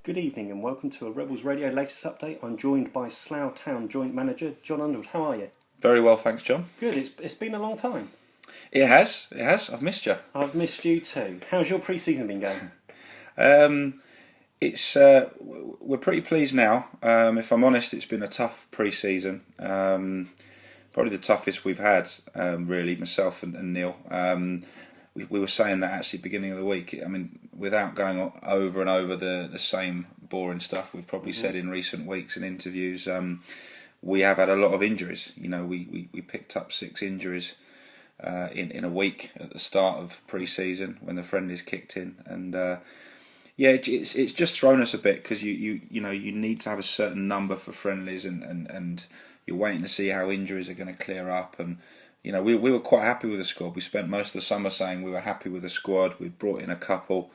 Good evening and welcome to a Rebels Radio latest update. I'm joined by Slough Town Joint Manager John Underwood. How are you? Very well, thanks, John. Good, it's been a long time. It has. I've missed you. I've missed you too. How's your pre-season been going? It's we're pretty pleased now. If I'm honest, it's been a tough pre-season. Probably the toughest we've had, really, myself and Neil. We were saying that actually beginning of the week. I mean, without going over and over the same boring stuff we've probably said in recent weeks and interviews, we have had a lot of injuries. You know, we picked up 6 injuries in a week at the start of pre-season when the friendlies kicked in, and it's just thrown us a bit because you need to have a certain number for friendlies, and you're waiting to see how injuries are going to clear up. And you know, we were quite happy with the squad. We spent most of the summer saying we were happy with the squad. We'd brought in a couple,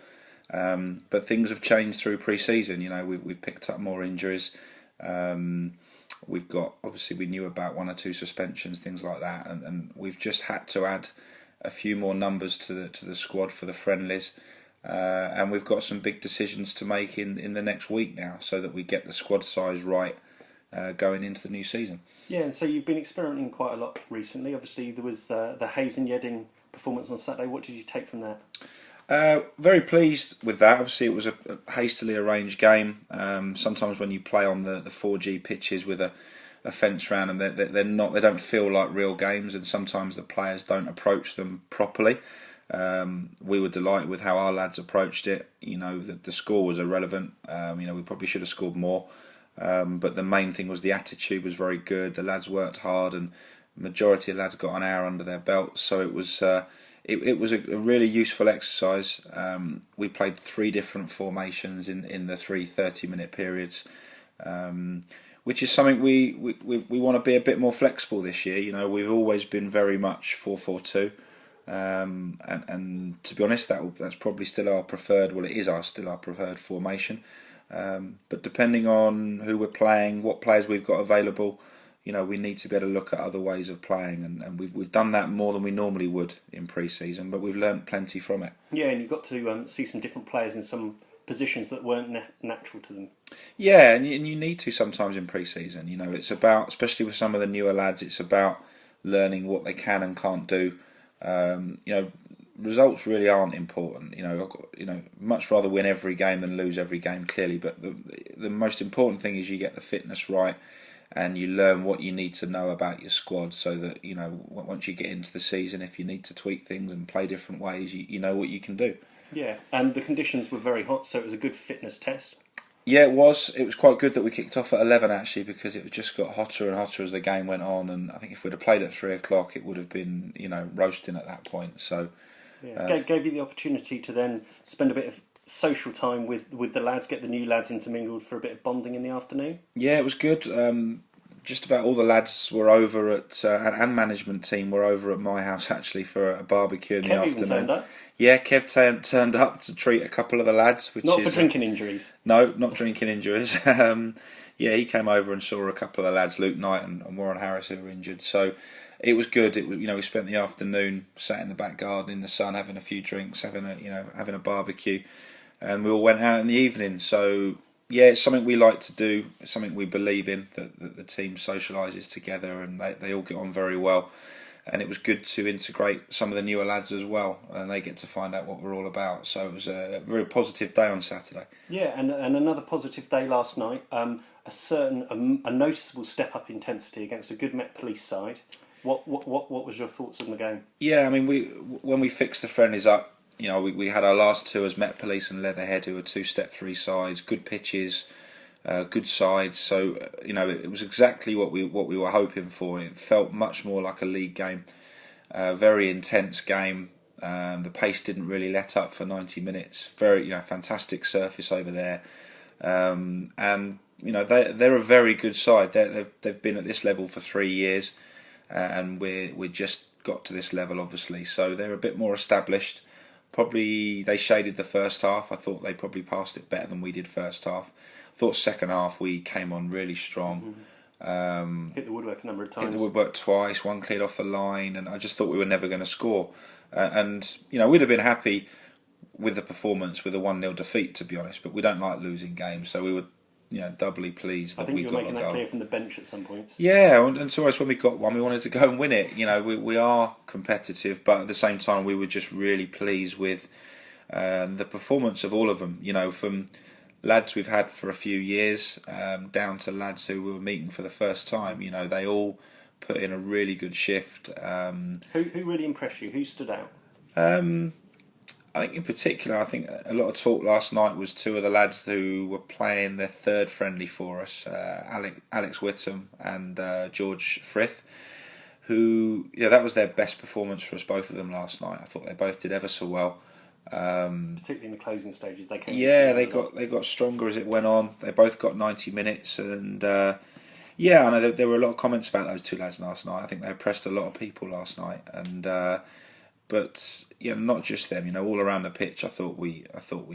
but things have changed through pre-season. You know, we've picked up more injuries. We've got, obviously, we knew about 1 or 2 suspensions, things like that, and we've just had to add a few more numbers to the squad for the friendlies. And we've got some big decisions to make in the next week now, so that we get the squad size right going into the new season. Yeah, and so you've been experimenting quite a lot recently. Obviously, there was the Hayes and Yeading performance on Saturday. What did you take from that? Very pleased with that. Obviously, it was a hastily arranged game. Sometimes when you play on the 4G pitches with a fence round them, they don't feel like real games, and sometimes the players don't approach them properly. We were delighted with how our lads approached it. You know, the score was irrelevant. We probably should have scored more. But the main thing was the attitude was very good. The lads worked hard, and the majority of lads got an hour under their belt. So it was a really useful exercise. We played 3 different formations in the 3 30-minute periods, which is something we want to be a bit more flexible this year. You know, we've always been very much 4-4-2. And to be honest, that's probably still our preferred. Well, it is still our preferred formation. But depending on who we're playing, what players we've got available, you know, we need to be able to look at other ways of playing, and we've done that more than we normally would in pre-season, but we've learnt plenty from it. Yeah, and you've got to see some different players in some positions that weren't natural to them. Yeah, and you need to sometimes in pre-season. You know, it's about, especially with some of the newer lads, it's about learning what they can and can't do. Results really aren't important. You know, much rather win every game than lose every game, clearly. But the most important thing is you get the fitness right, and you learn what you need to know about your squad, so that, you know, once you get into the season, if you need to tweak things and play different ways, you know what you can do. Yeah, and the conditions were very hot, so it was a good fitness test. Yeah, it was. It was quite good that we kicked off at 11 actually, because it just got hotter and hotter as the game went on, and I think if we'd have played at 3 o'clock, it would have been, you know, roasting at that point. So. Yeah. Gave you the opportunity to then spend a bit of social time with the lads, get the new lads intermingled for a bit of bonding in the afternoon. Yeah, it was good. Just about all the lads were over at and management team were over at my house actually for a barbecue in the afternoon. Even turned up. Yeah, Kev turned up to treat a couple of the lads. Not for drinking injuries. No, not drinking injuries. He came over and saw a couple of the lads, Luke Knight and Warren Harris, who were injured. So it was good. We spent the afternoon sat in the back garden in the sun, having a few drinks, having a barbecue, and we all went out in the evening. So yeah, it's something we like to do. It's something we believe in, that the team socialises together, and they all get on very well. And it was good to integrate some of the newer lads as well, and they get to find out what we're all about. So it was a very positive day on Saturday. Yeah, and another positive day last night. A noticeable step up intensity against a good Met Police side. What was your thoughts on the game? Yeah, I mean, when we fixed the friendlies up, you know, we had our last 2 as Met Police and Leatherhead, who were 2 Step 3 sides, good pitches, good sides. So you know, it was exactly what we were hoping for. It felt much more like a league game, very intense game. The pace didn't really let up for 90 minutes. Very, fantastic surface over there, and you know, they're a very good side. They've been at this level for 3 years. And we just got to this level, obviously, so they're a bit more established. Probably they shaded the first half. I thought they probably passed it better than we did first half. I thought second half we came on really strong. Hit the woodwork a number of times. Hit the woodwork twice. One cleared off the line, and I just thought we were never going to score. And you know, we'd have been happy with the performance, with a 1-0 defeat, to be honest. But we don't like losing games, so we were, doubly pleased that we got a goal. I think you were making that clear from the bench at some point. Yeah, and to us when we got one, we wanted to go and win it. We are competitive, but at the same time, we were just really pleased with the performance of all of them. From lads we've had for a few years down to lads who we were meeting for the first time. They all put in a really good shift. Who really impressed you? Who stood out? I think in particular, a lot of talk last night was two of the lads who were playing their third friendly for us, Alex Whittam and George Frith, who, that was their best performance for us, both of them last night. I thought they both did ever so well. Particularly in the closing stages, they came. Yeah, they got stronger as it went on. They both got 90 minutes, and I know there were a lot of comments about those two lads last night. I think they impressed a lot of people last night, and but not just them. All around the pitch, I thought we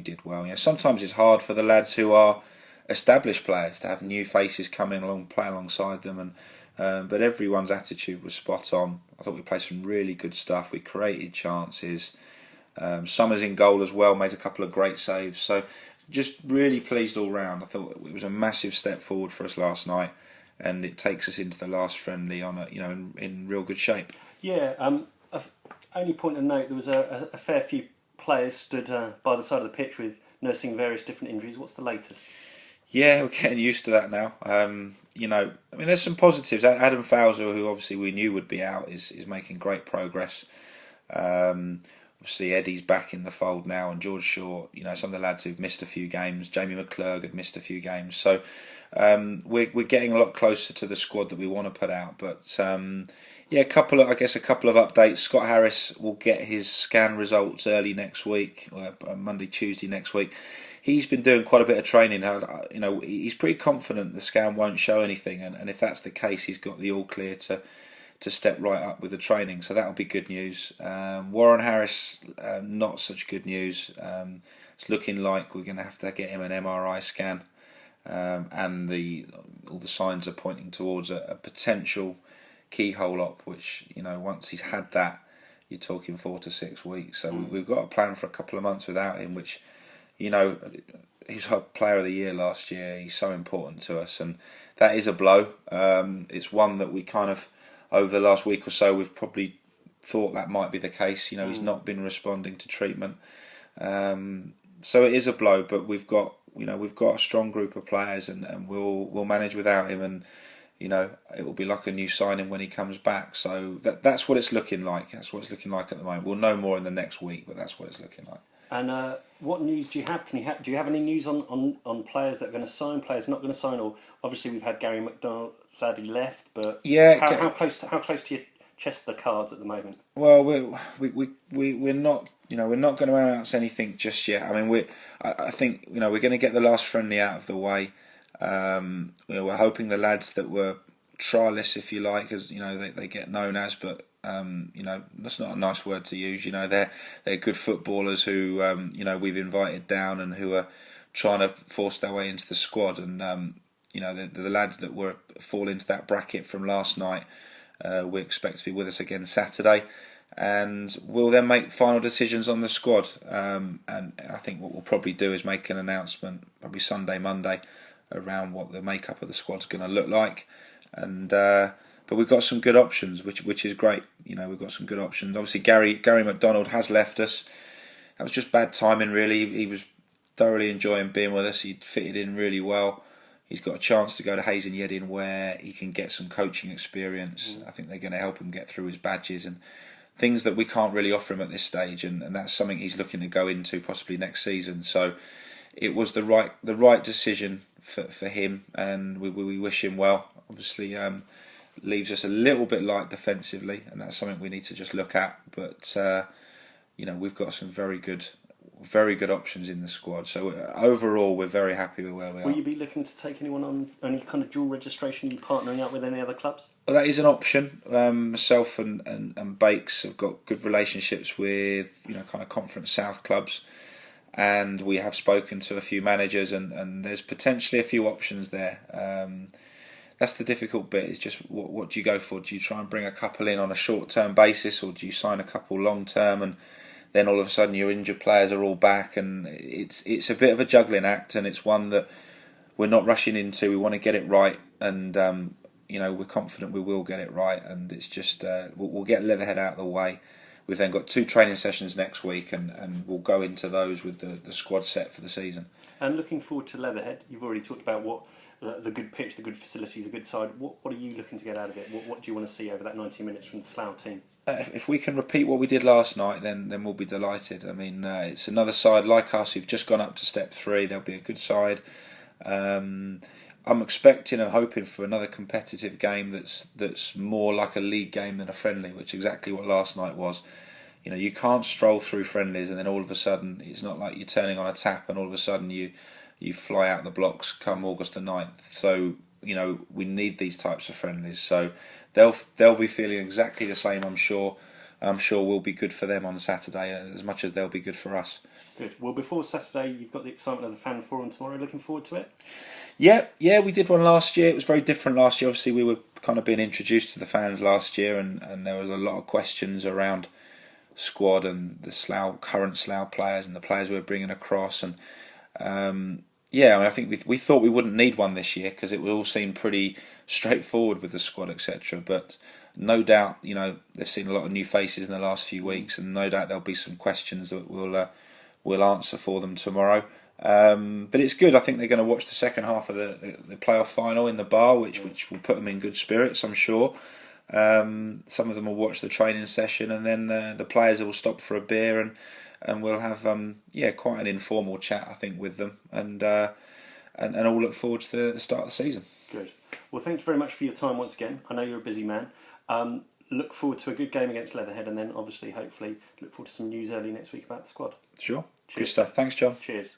did well. Sometimes it's hard for the lads who are established players to have new faces coming along, play alongside them, and but everyone's attitude was spot on. I thought we played some really good stuff. We created chances. Summers in goal as well, made a couple of great saves. So just really pleased all round. I thought it was a massive step forward for us last night, and it takes us into the last friendly on in real good shape. Yeah. Only point of note, there was a fair few players stood by the side of the pitch with nursing various different injuries. What's the latest? Yeah, we're getting used to that now. There's some positives. Adam Fowler, who obviously we knew would be out, is making great progress. Obviously, Eddie's back in the fold now, and George Shaw, some of the lads who've missed a few games. Jamie McClurg had missed a few games. So we're getting a lot closer to the squad that we want to put out. But a couple of updates. Scott Harris will get his scan results early next week, or Monday, Tuesday next week. He's been doing quite a bit of training. He's pretty confident the scan won't show anything, and if that's the case, he's got the all clear to step right up with the training, so that'll be good news. Warren Harris, not such good news. It's looking like we're going to have to get him an MRI scan, and all the signs are pointing towards a potential keyhole op, which once he's had that, you're talking 4 to 6 weeks. So we've got a plan for a couple of months without him, which he's our player of the year last year. He's so important to us, and that is a blow. It's one that we kind of, over the last week or so, we've probably thought that might be the case. He's not been responding to treatment, so it is a blow. But we've got a strong group of players, and we'll manage without him, and it will be like a new signing when he comes back. So that's what it's looking like. That's what it's looking like at the moment. We'll know more in the next week, but that's what it's looking like. And what news do you have? Do you have any news on players that are going to sign, players not going to sign? Or obviously we've had Gary McDonald, sadly left, but how close to your chest are the cards at the moment? Well, we're not going to announce anything just yet. I mean, I think we're going to get the last friendly out of the way. We're hoping the lads that were trialists, if you like, as they get known as, but that's not a nice word to use. They're good footballers who we've invited down and who are trying to force their way into the squad. And the lads that fall into that bracket from last night, we expect to be with us again Saturday, and we'll then make final decisions on the squad. And I think what we'll probably do is make an announcement, probably Sunday, Monday, around what the makeup of the squad's going to look like. And but we've got some good options, which is great. We've got some good options. Obviously, Gary McDonald has left us. That was just bad timing, really. He was thoroughly enjoying being with us. He'd fitted in really well. He's got a chance to go to Hayes and Yeading, where he can get some coaching experience. I think they're going to help him get through his badges and things that we can't really offer him at this stage. And that's something he's looking to go into possibly next season. So it was the right decision for him, and we wish him well. Obviously, leaves us a little bit light defensively, and that's something we need to just look at. But we've got some very good options in the squad. So overall, we're very happy with where we are. Will you be looking to take anyone on any kind of dual registration? Are you partnering up with any other clubs? Well, that is an option. Myself and Bakes have got good relationships with kind of Conference South clubs, and we have spoken to a few managers, and there's potentially a few options there. That's the difficult bit, is just what do you go for? Do you try and bring a couple in on a short-term basis, or do you sign a couple long-term? And then all of a sudden your injured players are all back, and it's a bit of a juggling act, and it's one that we're not rushing into. We want to get it right, and we're confident we will get it right, and it's just we'll get Leatherhead out of the way. We've then got 2 training sessions next week, and we'll go into those with the squad set for the season. And looking forward to Leatherhead, you've already talked about what the good pitch, the good facilities, a good side. What are you looking to get out of it? What do you want to see over that 90 minutes from the Slough team? If we can repeat what we did last night, then we'll be delighted. I mean, it's another side like us who've just gone up to step 3. They'll be a good side. I'm expecting and hoping for another competitive game that's more like a league game than a friendly, which is exactly what last night was. You can't stroll through friendlies and then all of a sudden it's not like you're turning on a tap and all of a sudden you fly out the blocks come August the 9th. So we need these types of friendlies. So they'll be feeling exactly the same. I'm sure will be good for them on Saturday as much as they'll be good for us. Good. Well, before Saturday, you've got the excitement of the fan forum tomorrow. Looking forward to it? Yeah, we did one last year. It was very different last year. Obviously, we were kind of being introduced to the fans last year, and there was a lot of questions around squad and the current Slough players and the players we were bringing across. And I think we thought we wouldn't need one this year because it all seemed pretty straightforward with the squad, etc. But no doubt, they've seen a lot of new faces in the last few weeks, and no doubt there'll be some questions that we'll answer for them tomorrow. But it's good. I think they're going to watch the second half of the playoff final in the bar, which will put them in good spirits, I'm sure. Some of them will watch the training session, and then the players will stop for a beer, and we'll have quite an informal chat, I think, with them, and all look forward to the start of the season. Good. Well, thank you very much for your time once again. I know you're a busy man. Look forward to a good game against Leatherhead, and then obviously, hopefully, look forward to some news early next week about the squad. Sure. Cheers. Good stuff. Thanks, John. Cheers.